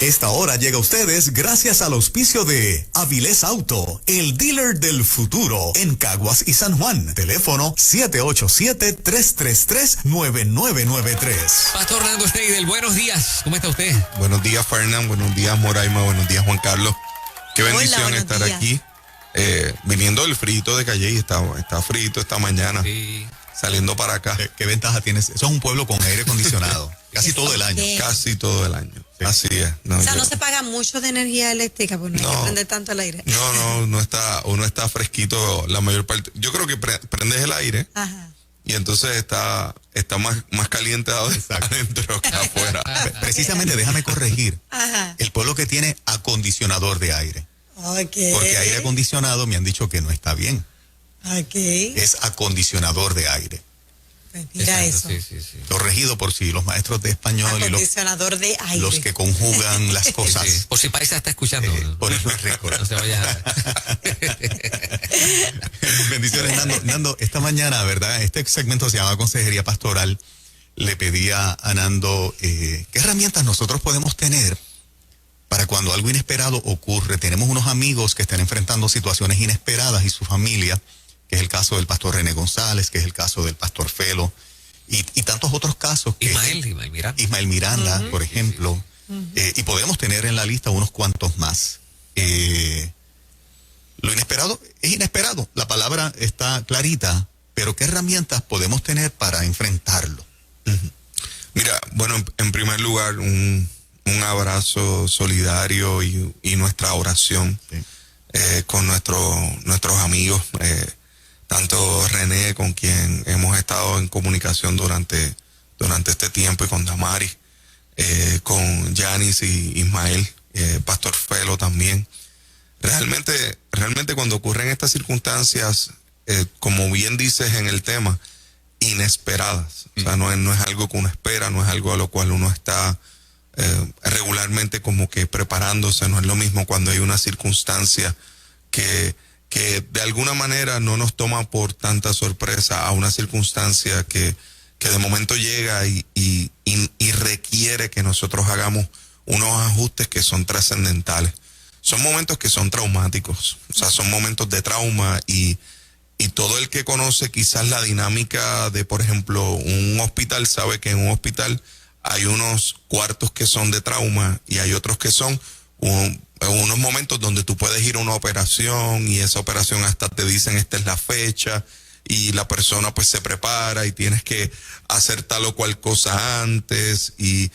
Esta hora llega a ustedes gracias al auspicio de Avilés Auto, el dealer del futuro en Caguas y San Juan. Teléfono 787-333-9993. Pastor Nando Steidel, buenos días. ¿Cómo está usted? Buenos días, Fernán. Buenos días, Moraima. Buenos días, Juan Carlos. Qué bendición. Hola, estar días. Aquí. Viniendo del frito de Calle, está frito esta mañana. Sí. Saliendo para acá. ¿Qué ventaja tienes? Eso es un pueblo con aire acondicionado. Casi todo el año. Casi todo el año. Sí. Así es. No se paga mucho de energía eléctrica, pues no hay que prender tanto el aire. No está fresquito la mayor parte. Yo creo que prendes el aire. Ajá. Y entonces está más caliente adentro que afuera. Precisamente, déjame corregir. Ajá. El pueblo que tiene acondicionador de aire. Okay. Porque aire acondicionado me han dicho que no está bien. Okay. Es acondicionador de aire. Pues mira. Exacto, eso. Sí. Regido por si los maestros de español acondicionador de aire. Los que conjugan las cosas. Sí. Por si Paisa está escuchando. Ponerlo en récord. No se vaya. Bendiciones, Nando. Esta mañana, ¿verdad? Este segmento se llama Consejería Pastoral. Le pedía a Nando qué herramientas nosotros podemos tener para cuando algo inesperado ocurre. Tenemos unos amigos que están enfrentando situaciones inesperadas y su familia, que es el caso del pastor René González, que es el caso del pastor Felo, y tantos otros casos. Ismael Miranda, por ejemplo. Y podemos tener en la lista unos cuantos más. Lo inesperado es inesperado. La palabra está clarita, pero ¿qué herramientas podemos tener para enfrentarlo? Mira, bueno, en primer lugar, un abrazo solidario y nuestra oración con nuestros amigos, tanto René, con quien hemos estado en comunicación durante este tiempo, y con Damaris, con Yanis y Ismael, Pastor Felo también. Realmente cuando ocurren estas circunstancias, como bien dices en el tema, inesperadas. O sea, no es algo que uno espera, no es algo a lo cual uno está regularmente como que preparándose. No es lo mismo cuando hay una circunstancia que de alguna manera no nos toma por tanta sorpresa, a una circunstancia que de momento llega y requiere que nosotros hagamos unos ajustes que son trascendentales. Son momentos que son traumáticos, o sea, son momentos de trauma, y todo el que conoce quizás la dinámica de, por ejemplo, un hospital, sabe que en un hospital hay unos cuartos que son de trauma y hay otros que son unos momentos donde tú puedes ir a una operación, y esa operación hasta te dicen esta es la fecha, y la persona pues se prepara y tienes que hacer tal o cual cosa antes, y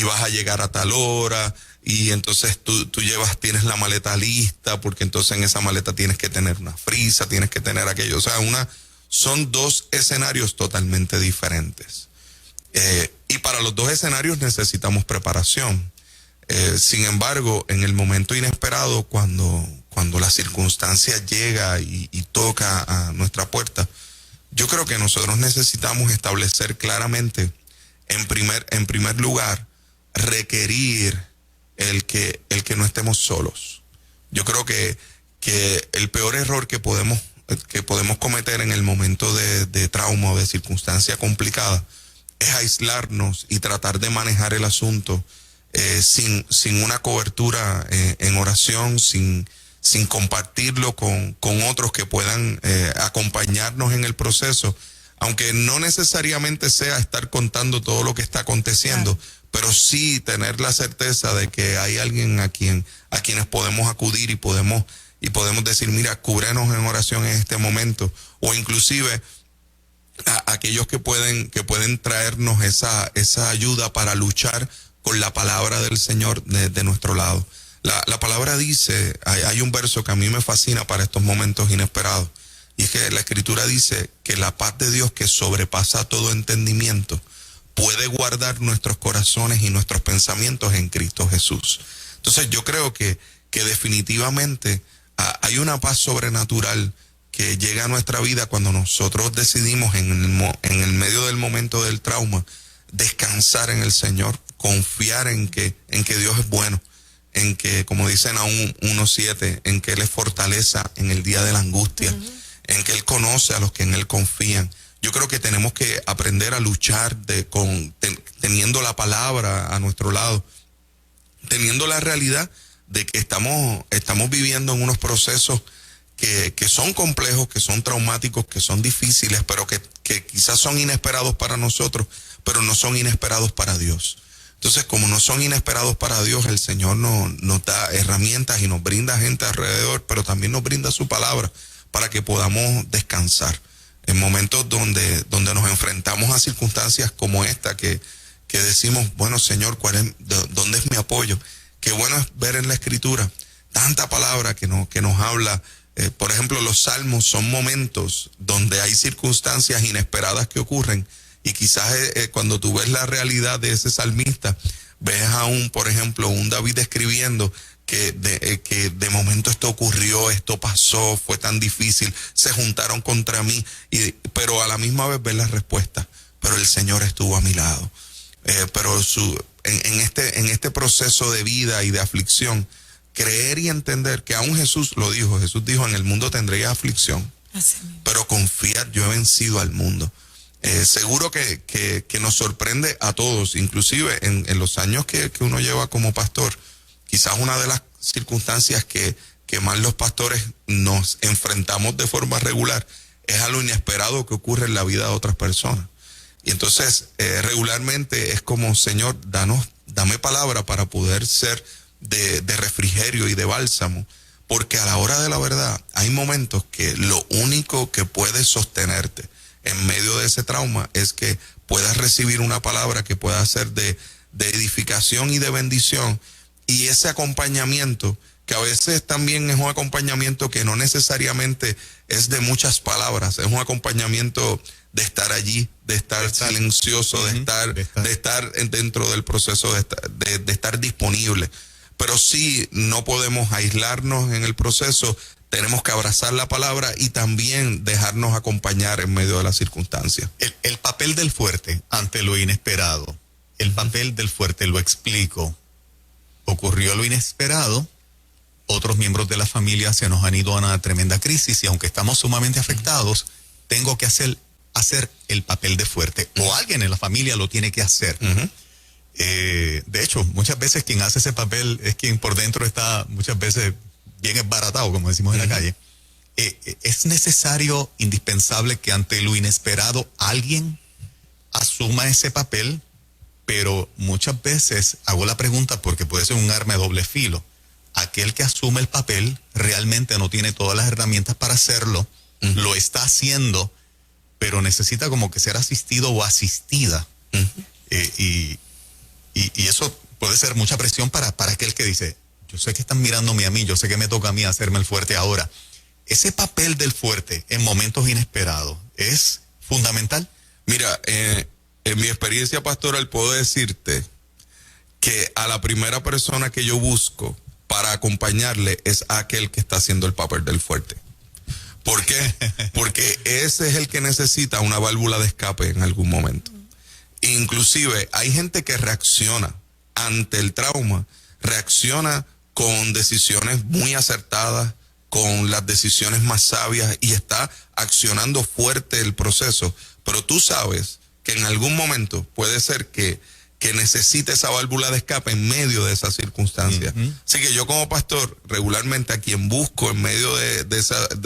vas a llegar a tal hora, y entonces tú tienes la maleta lista, porque entonces en esa maleta tienes que tener una frisa, tienes que tener aquello. O sea, son dos escenarios totalmente diferentes. Y para los dos escenarios necesitamos preparación. Sin embargo, en el momento inesperado, cuando la circunstancia llega y toca a nuestra puerta, yo creo que nosotros necesitamos establecer claramente, en primer lugar, requerir el que no estemos solos. Yo creo que el peor error que podemos cometer en el momento de trauma o de circunstancia complicada es aislarnos y tratar de manejar el asunto sin una cobertura en oración, sin compartirlo con otros que puedan acompañarnos en el proceso, aunque no necesariamente sea estar contando todo lo que está aconteciendo, pero sí tener la certeza de que hay alguien a quienes podemos acudir y podemos decir, mira, cúbrenos en oración en este momento, o inclusive a aquellos que pueden traernos esa ayuda para luchar con la palabra del Señor de nuestro lado. La palabra dice, hay un verso que a mí me fascina para estos momentos inesperados, y es que la Escritura dice que la paz de Dios, que sobrepasa todo entendimiento, puede guardar nuestros corazones y nuestros pensamientos en Cristo Jesús. Entonces yo creo que definitivamente hay una paz sobrenatural que llega a nuestra vida cuando nosotros decidimos en el medio del momento del trauma descansar en el Señor, confiar en que Dios es bueno, en que, como dicen Nahum 1:7, en que Él es fortaleza en el día de la angustia, en que Él conoce a los que en Él confían. Yo creo que tenemos que aprender a luchar teniendo la palabra a nuestro lado, teniendo la realidad de que estamos viviendo en unos procesos que son complejos, que son traumáticos, que son difíciles, pero que quizás son inesperados para nosotros, pero no son inesperados para Dios. Entonces, como no son inesperados para Dios, el Señor nos da herramientas y nos brinda gente alrededor, pero también nos brinda su palabra para que podamos descansar en momentos donde nos enfrentamos a circunstancias como esta, que decimos, bueno, Señor, ¿dónde es mi apoyo? Qué bueno es ver en la Escritura tanta palabra que nos habla. Por ejemplo, los salmos son momentos donde hay circunstancias inesperadas que ocurren, y quizás cuando tú ves la realidad de ese salmista, ves por ejemplo, un David escribiendo que de momento esto ocurrió, esto pasó, fue tan difícil, se juntaron contra mí, pero a la misma vez ves la respuesta, pero el Señor estuvo a mi lado. Pero en este proceso de vida y de aflicción, creer y entender que aún Jesús dijo, en el mundo tendréis aflicción, pero confiad, yo he vencido al mundo. Seguro que nos sorprende a todos, inclusive en los años que uno lleva como pastor, quizás una de las circunstancias que más los pastores nos enfrentamos de forma regular es a lo inesperado que ocurre en la vida de otras personas. Y entonces regularmente es como, Señor, dame palabra para poder ser de refrigerio y de bálsamo, porque a la hora de la verdad hay momentos que lo único que puede sostenerte en medio de ese trauma es que puedas recibir una palabra que pueda ser de edificación y de bendición, y ese acompañamiento, que a veces también es un acompañamiento que no necesariamente es de muchas palabras, es un acompañamiento de estar allí, de estar silencioso, de estar dentro del proceso, de estar disponible. Pero sí, no podemos aislarnos en el proceso, tenemos que abrazar la palabra y también dejarnos acompañar en medio de las circunstancias. El papel del fuerte ante lo inesperado, el papel del fuerte, lo explico. Ocurrió lo inesperado, otros miembros de la familia se nos han ido a una tremenda crisis, y aunque estamos sumamente afectados, tengo que hacer el papel de fuerte, o alguien en la familia lo tiene que hacer. De hecho, muchas veces quien hace ese papel es quien por dentro está muchas veces bien esbaratado, como decimos en la calle. Es necesario, indispensable, que ante lo inesperado alguien asuma ese papel, pero muchas veces hago la pregunta porque puede ser un arma de doble filo. Aquel que asume el papel realmente no tiene todas las herramientas para hacerlo, lo está haciendo, pero necesita como que ser asistido o asistida. Y eso puede ser mucha presión para aquel que dice, yo sé que están mirándome a mí, yo sé que me toca a mí hacerme el fuerte ahora. Ese papel del fuerte en momentos inesperados es fundamental. Mira, en mi experiencia pastoral puedo decirte que a la primera persona que yo busco para acompañarle es aquel que está haciendo el papel del fuerte. ¿Por qué? Porque ese es el que necesita una válvula de escape en algún momento. Inclusive hay gente que reacciona ante el trauma, reacciona con decisiones muy acertadas, con las decisiones más sabias, y está accionando fuerte el proceso, pero tú sabes que en algún momento puede ser que necesite esa válvula de escape en medio de esa circunstancia. Así que yo como pastor, regularmente a quien busco en medio de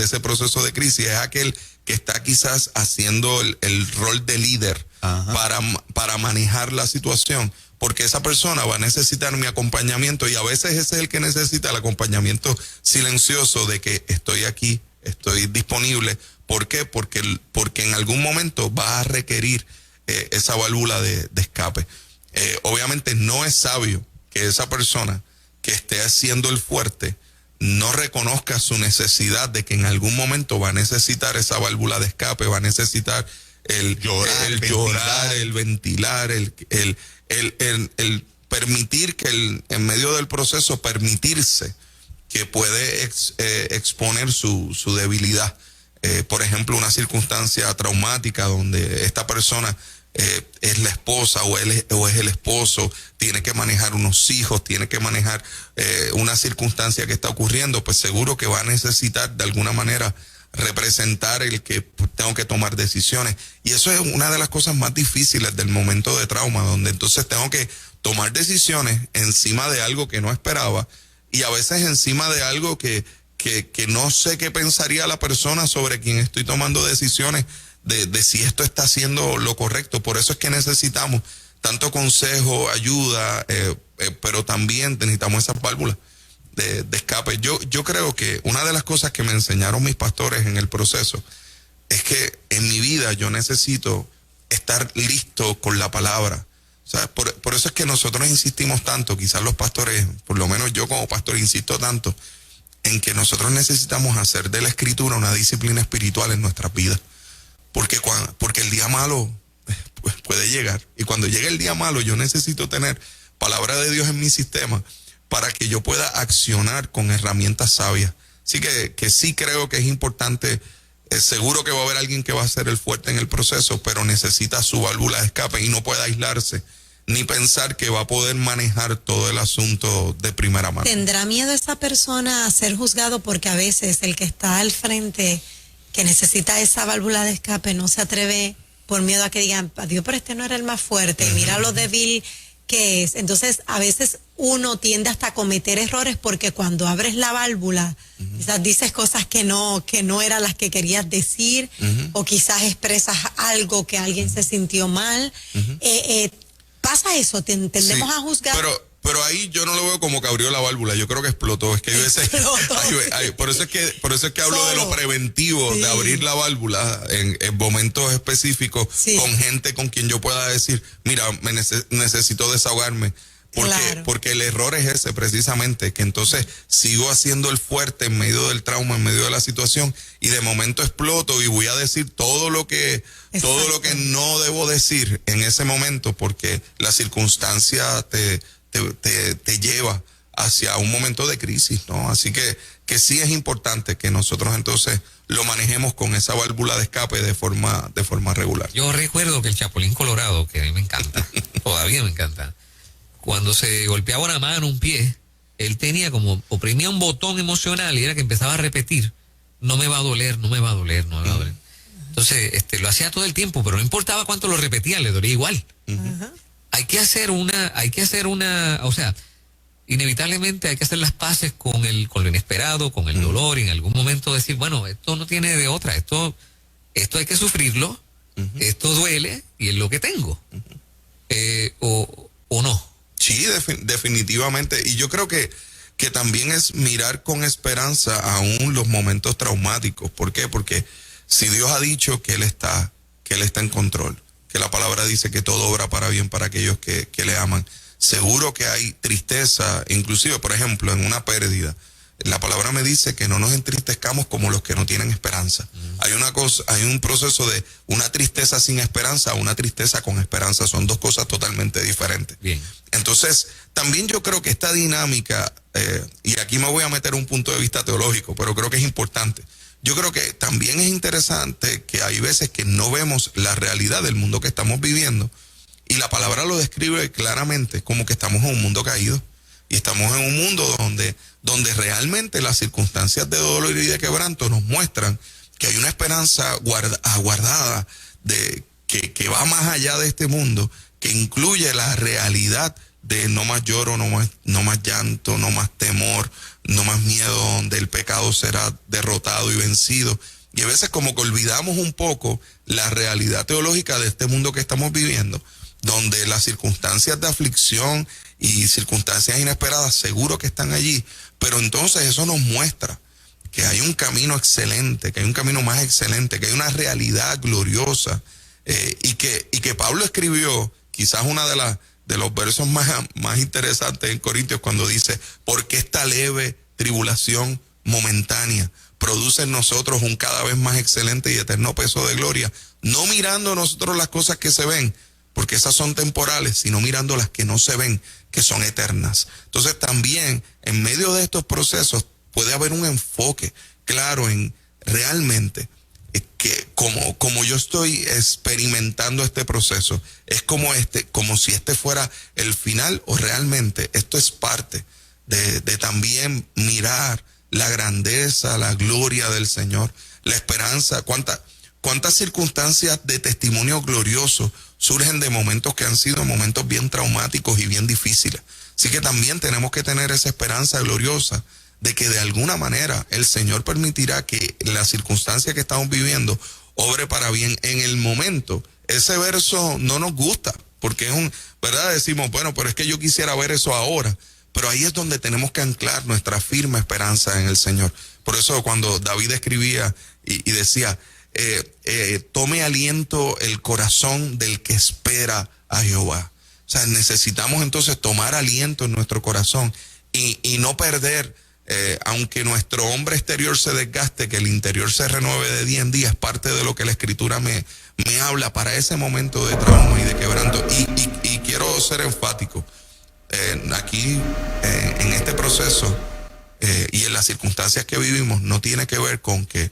ese proceso de crisis es aquel que está quizás haciendo el rol de líder para manejar la situación, porque esa persona va a necesitar mi acompañamiento, y a veces ese es el que necesita el acompañamiento silencioso de que estoy aquí, estoy disponible. ¿Por qué? Porque en algún momento va a requerir esa válvula de escape. Obviamente no es sabio que esa persona que esté haciendo el fuerte no reconozca su necesidad de que en algún momento va a necesitar esa válvula de escape, va a necesitar el llorar, el ventilar, el permitir que en medio del proceso, permitirse que puede exponer su debilidad. Por ejemplo, una circunstancia traumática donde esta persona es la esposa o es el esposo, tiene que manejar unos hijos, tiene que manejar una circunstancia que está ocurriendo, pues seguro que va a necesitar de alguna manera representar el que tengo que tomar decisiones. Y eso es una de las cosas más difíciles del momento de trauma, donde entonces tengo que tomar decisiones encima de algo que no esperaba y a veces encima de algo que no sé qué pensaría la persona sobre quien estoy tomando decisiones de si esto está haciendo lo correcto. Por eso es que necesitamos tanto consejo, ayuda, pero también necesitamos esas válvulas de escape. Yo creo que una de las cosas que me enseñaron mis pastores en el proceso es que en mi vida yo necesito estar listo con la palabra. O sea, por eso es que nosotros insistimos tanto, quizás los pastores, por lo menos yo como pastor insisto tanto, en que nosotros necesitamos hacer de la escritura una disciplina espiritual en nuestras vidas. Porque el día malo pues, puede llegar. Y cuando llegue el día malo, yo necesito tener palabra de Dios en mi sistema para que yo pueda accionar con herramientas sabias. Así que sí creo que es importante. Seguro que va a haber alguien que va a ser el fuerte en el proceso, pero necesita su válvula de escape y no puede aislarse ni pensar que va a poder manejar todo el asunto de primera mano. ¿Tendrá miedo esa persona a ser juzgado? Porque a veces el que está al frente, que necesita esa válvula de escape, no se atreve por miedo a que digan, adiós, pero este no era el más fuerte, mira lo débil que es. Entonces, a veces uno tiende hasta a cometer errores porque cuando abres la válvula, quizás dices cosas que no eran las que querías decir, o quizás expresas algo que alguien se sintió mal. Pasa eso, tendemos a juzgar. Pero ahí yo no lo veo como que abrió la válvula, yo creo que explotó. Es que yo por eso es que hablo de lo preventivo, de abrir la válvula en momentos específicos, con gente con quien yo pueda decir, mira, necesito desahogarme. Porque el error es ese precisamente, que entonces sigo haciendo el fuerte en medio del trauma, en medio de la situación, y de momento exploto y voy a decir todo lo que no debo decir en ese momento, porque la circunstancia te lleva hacia un momento de crisis, ¿no? Así que sí es importante que nosotros entonces lo manejemos con esa válvula de escape de forma regular. Yo recuerdo que el Chapulín Colorado, que a mí me encanta, todavía me encanta, cuando se golpeaba una mano, un pie, él tenía como, oprimía un botón emocional y era que empezaba a repetir, no me va a doler, no me va a doler, no me va a doler. Entonces, lo hacía todo el tiempo, pero no importaba cuánto lo repetía, le dolía igual. Hay que hacer una, o sea, inevitablemente hay que hacer las paces con lo inesperado, con el dolor, y en algún momento decir, bueno, esto no tiene de otra, esto hay que sufrirlo, esto duele y es lo que tengo. O no. Sí, definitivamente. Y yo creo que también es mirar con esperanza aún los momentos traumáticos. ¿Por qué? Porque si Dios ha dicho que Él está en control, que la palabra dice que todo obra para bien para aquellos que le aman, seguro que hay tristeza, inclusive, por ejemplo, en una pérdida. La palabra me dice que no nos entristezcamos como los que no tienen esperanza. Hay un proceso de una tristeza sin esperanza a una tristeza con esperanza. Son dos cosas totalmente diferentes. Bien. Entonces, también yo creo que esta dinámica, y aquí me voy a meter un punto de vista teológico, pero creo que es importante. Yo creo que también es interesante que hay veces que no vemos la realidad del mundo que estamos viviendo, y la palabra lo describe claramente como que estamos en un mundo caído. Y estamos en un mundo donde realmente las circunstancias de dolor y de quebranto nos muestran que hay una esperanza aguardada que va más allá de este mundo, que incluye la realidad de no más lloro, no más llanto, no más temor, no más miedo, donde el pecado será derrotado y vencido. Y a veces como que olvidamos un poco la realidad teológica de este mundo que estamos viviendo, donde las circunstancias de aflicción y circunstancias inesperadas seguro que están allí, pero entonces eso nos muestra que hay un camino excelente, que hay un camino más excelente, que hay una realidad gloriosa, y que Pablo escribió quizás una de los versos más interesantes en Corintios, cuando dice, porque esta leve tribulación momentánea produce en nosotros un cada vez más excelente y eterno peso de gloria, no mirando nosotros las cosas que se ven, porque esas son temporales, sino mirando las que no se ven, que son eternas. Entonces también en medio de estos procesos puede haber un enfoque claro en realmente que como yo estoy experimentando este proceso, es como si este fuera el final, o realmente esto es parte de también mirar la grandeza, la gloria del Señor, la esperanza, cuántas circunstancias de testimonio glorioso surgen de momentos que han sido momentos bien traumáticos y bien difíciles. Así que también tenemos que tener esa esperanza gloriosa de que de alguna manera el Señor permitirá que la circunstancia que estamos viviendo obre para bien en el momento. Ese verso no nos gusta, porque es ¿verdad? Decimos, bueno, pero es que yo quisiera ver eso ahora. Pero ahí es donde tenemos que anclar nuestra firme esperanza en el Señor. Por eso cuando David escribía y decía, tome aliento el corazón del que espera a Jehová. O sea, necesitamos entonces tomar aliento en nuestro corazón y no perder, aunque nuestro hombre exterior se desgaste, que el interior se renueve de día en día. Es parte de lo que la Escritura me habla para ese momento de trauma y de quebranto. Y quiero ser enfático. Aquí, en este proceso y en las circunstancias que vivimos, no tiene que ver con que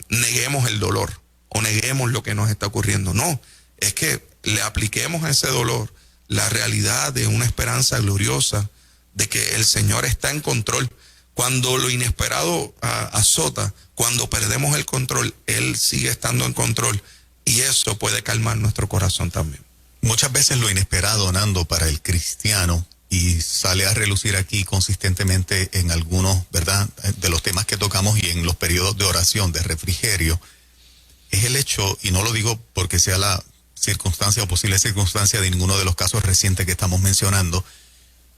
neguemos el dolor o neguemos lo que nos está ocurriendo. No, es que le apliquemos a ese dolor la realidad de una esperanza gloriosa de que el Señor está en control. Cuando lo inesperado azota, cuando perdemos el control, Él sigue estando en control, y eso puede calmar nuestro corazón también. Muchas veces lo inesperado, Nando, para el cristiano, y sale a relucir aquí consistentemente en algunos, ¿verdad?, de los temas que tocamos y en los periodos de oración, de refrigerio, es el hecho, y no lo digo porque sea la circunstancia o posible circunstancia de ninguno de los casos recientes que estamos mencionando,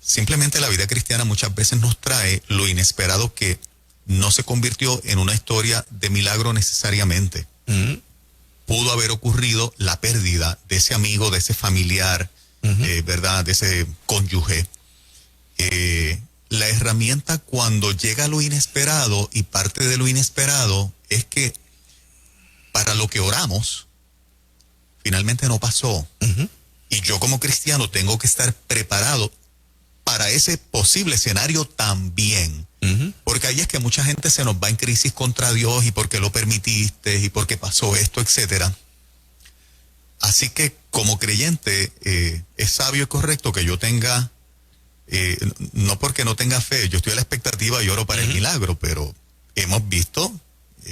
simplemente la vida cristiana muchas veces nos trae lo inesperado que no se convirtió en una historia de milagro necesariamente. Pudo haber ocurrido la pérdida de ese amigo, de ese familiar, ¿verdad?, de ese cónyuge. La herramienta cuando llega lo inesperado, y parte de lo inesperado es que para lo que oramos, finalmente no pasó. Y yo como cristiano tengo que estar preparado para ese posible escenario también. Porque ahí es que mucha gente se nos va en crisis contra Dios, y porque lo permitiste, y porque pasó esto, etcétera. Así que como creyente es sabio y correcto que yo tenga, no porque no tenga fe, yo estoy a la expectativa y oro para el milagro, pero hemos visto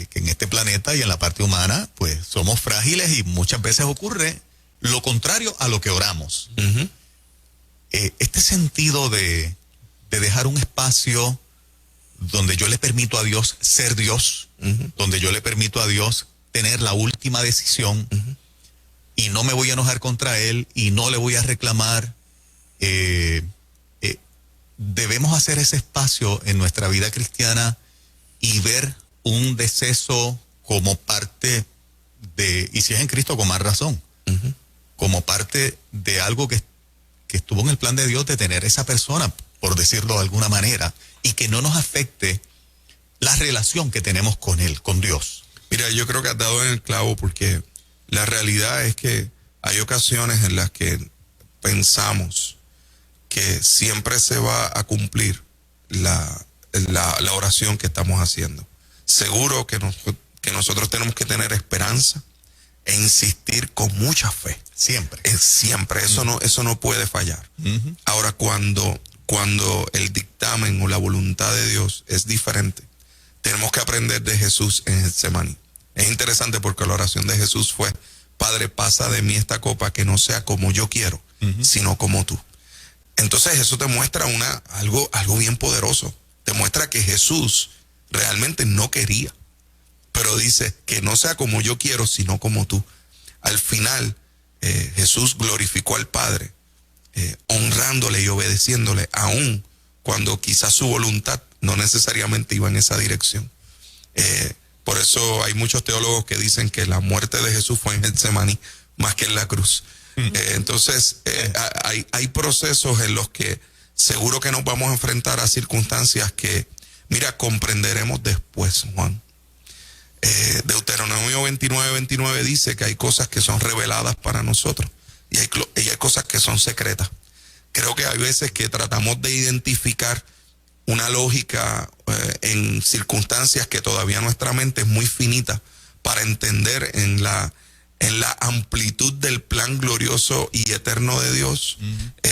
que en este planeta y en la parte humana pues somos frágiles, y muchas veces ocurre lo contrario a lo que oramos. Este sentido de dejar un espacio donde yo le permito a Dios ser Dios, donde yo le permito a Dios tener la última decisión, y no me voy a enojar contra Él y no le voy a reclamar. Debemos hacer ese espacio en nuestra vida cristiana y ver un deceso como parte de, y si es en Cristo con más razón, como parte de algo que estuvo en el plan de Dios, de tener esa persona, por decirlo de alguna manera, y que no nos afecte la relación que tenemos con Él, con Dios. Mira, yo creo que has dado en el clavo, porque la realidad es que hay ocasiones en las que pensamos que siempre se va a cumplir la oración que estamos haciendo. Seguro que nosotros tenemos que tener esperanza e insistir con mucha fe. Siempre. Siempre. Eso no puede fallar. Ahora, cuando el dictamen o la voluntad de Dios es diferente, tenemos que aprender de Jesús en Getsemaní. Es interesante porque la oración de Jesús fue: Padre, pasa de mí esta copa, que no sea como yo quiero, sino como tú. Entonces eso te muestra algo bien poderoso. Te muestra que Jesús realmente no quería, pero dice que no sea como yo quiero, sino como tú. Al final, Jesús glorificó al Padre, honrándole y obedeciéndole, aun cuando quizás su voluntad no necesariamente iba en esa dirección. Por eso hay muchos teólogos que dicen que la muerte de Jesús fue en Getsemaní más que en la cruz. Entonces, hay procesos en los que seguro que nos vamos a enfrentar a circunstancias que, mira, comprenderemos después, Juan. Deuteronomio 29 dice que hay cosas que son reveladas para nosotros y hay cosas que son secretas. Creo que hay veces que tratamos de identificar una lógica en circunstancias que todavía nuestra mente es muy finita para entender en la amplitud del plan glorioso y eterno de Dios,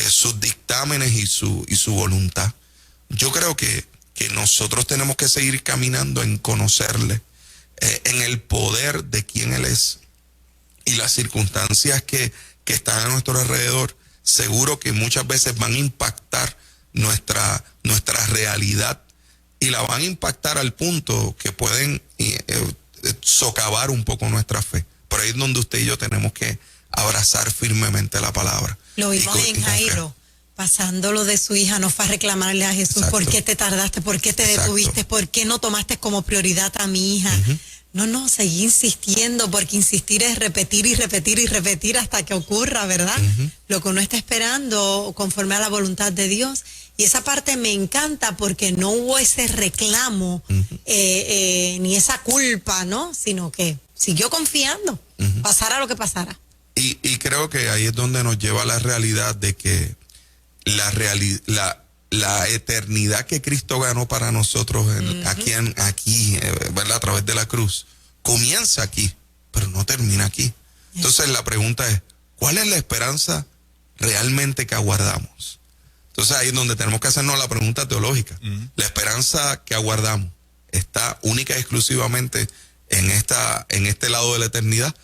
sus dictámenes y su voluntad. Yo creo que nosotros tenemos que seguir caminando en conocerle en el poder de quien Él es. Y las circunstancias que están a nuestro alrededor, seguro que muchas veces van a impactar nuestra realidad, y la van a impactar al punto que pueden socavar un poco nuestra fe. Por ahí es donde usted y yo tenemos que abrazar firmemente la palabra. Lo vimos en Jairo, pasándolo de su hija, no fue a reclamarle a Jesús, ¿por qué te tardaste? ¿Por qué te detuviste? ¿Por qué no tomaste como prioridad a mi hija? No, seguí insistiendo, porque insistir es repetir y repetir y repetir hasta que ocurra, ¿verdad? Lo que uno está esperando conforme a la voluntad de Dios. Y esa parte me encanta porque no hubo ese reclamo, ni esa culpa, ¿no? Sino que siguió confiando, pasara lo que pasara. Y creo que ahí es donde nos lleva la realidad de que la eternidad que Cristo ganó para nosotros aquí, ¿verdad? A través de la cruz, comienza aquí, pero no termina aquí. Entonces la pregunta es, ¿cuál es la esperanza realmente que aguardamos? Entonces ahí es donde tenemos que hacernos la pregunta teológica. La esperanza que aguardamos está única y exclusivamente en este lado de la eternidad.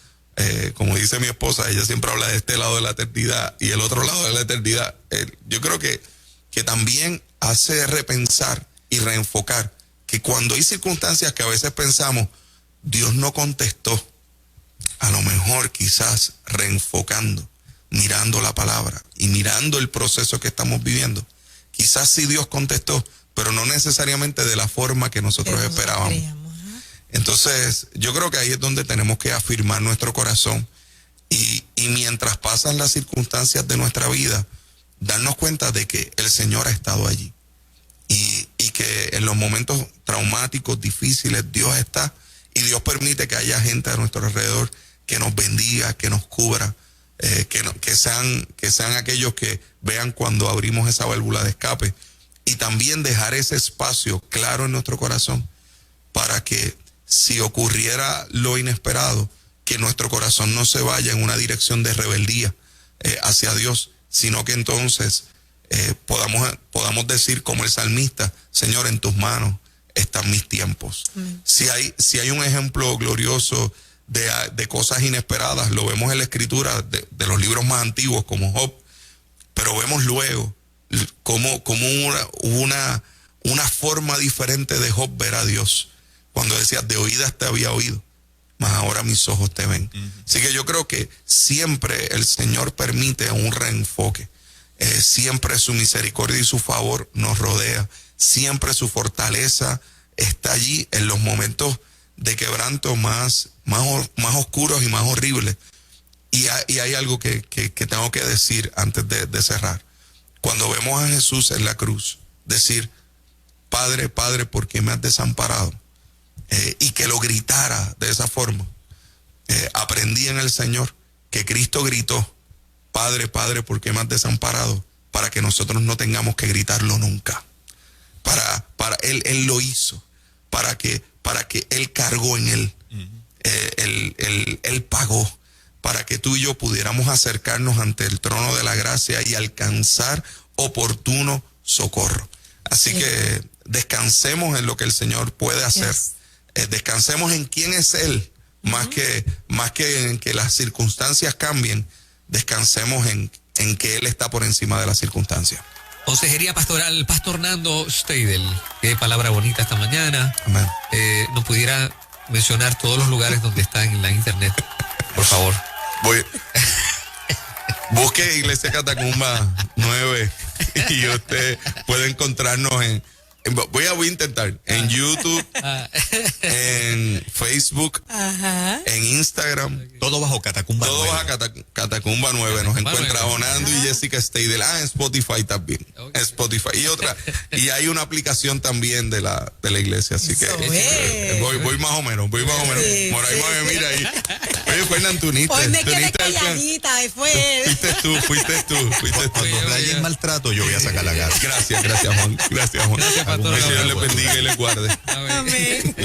Como dice mi esposa, ella siempre habla de este lado de la eternidad y el otro lado de la eternidad. Yo creo que también hace repensar y reenfocar que cuando hay circunstancias que a veces pensamos, Dios no contestó, a lo mejor quizás reenfocando, mirando la palabra y mirando el proceso que estamos viviendo, quizás sí Dios contestó, pero no necesariamente de la forma que nosotros esperábamos. Entonces, yo creo que ahí es donde tenemos que afirmar nuestro corazón y mientras pasan las circunstancias de nuestra vida, darnos cuenta de que el Señor ha estado allí y que en los momentos traumáticos, difíciles, Dios está, y Dios permite que haya gente a nuestro alrededor que nos bendiga, que nos cubra, que sean aquellos que vean cuando abrimos esa válvula de escape, y también dejar ese espacio claro en nuestro corazón para que si ocurriera lo inesperado, que nuestro corazón no se vaya en una dirección de rebeldía hacia Dios, sino que entonces podamos decir como el salmista, Señor, en tus manos están mis tiempos. Si hay un ejemplo glorioso de cosas inesperadas, lo vemos en la escritura de los libros más antiguos como Job, pero vemos luego como una forma diferente de Job ver a Dios, cuando decía, de oídas te había oído, mas ahora mis ojos te ven. Así que yo creo que siempre el Señor permite un reenfoque, siempre su misericordia y su favor nos rodea, siempre su fortaleza está allí en los momentos de quebranto más oscuros y más horribles. Y hay algo que tengo que decir antes de cerrar. Cuando vemos a Jesús en la cruz, decir, Padre, Padre, ¿por qué me has desamparado? Y que lo gritara de esa forma. Aprendí en el Señor que Cristo gritó, Padre, Padre, ¿por qué me has desamparado? Para que nosotros no tengamos que gritarlo nunca. Para Él lo hizo, para que Él cargó en Él, Él pagó, para que tú y yo pudiéramos acercarnos ante el trono de la gracia y alcanzar oportuno socorro. Así que descansemos en lo que el Señor puede hacer. Descansemos en quién es Él, más que en que las circunstancias cambien. Descansemos en que Él está por encima de las circunstancias. Consejería Pastoral, Pastor Nando Steidel. Qué palabra bonita esta mañana. Amén. ¿Nos pudiera mencionar todos los lugares donde está en la internet, por favor? Busque Iglesia Catacumba 9 y usted puede encontrarnos voy a intentar en YouTube, en Facebook, en Instagram. Todo bajo Catacumba 9. Todo bajo Catacumba 9. Nos encuentra Onando y Jessica Steidel. En Spotify también. En Spotify. Y hay una aplicación también de la iglesia. Así que voy más o menos. Por ahí me mira ahí. Oye, Fernán, tú hoy me quedé calladita. Fuiste tú. Cuando raye el maltrato, yo voy a sacar la cara. Gracias, Juan. Gracias, Juan. Gracias, Pastor. Que el Señor le bendiga y le guarde. Amén.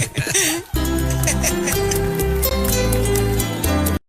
Amén.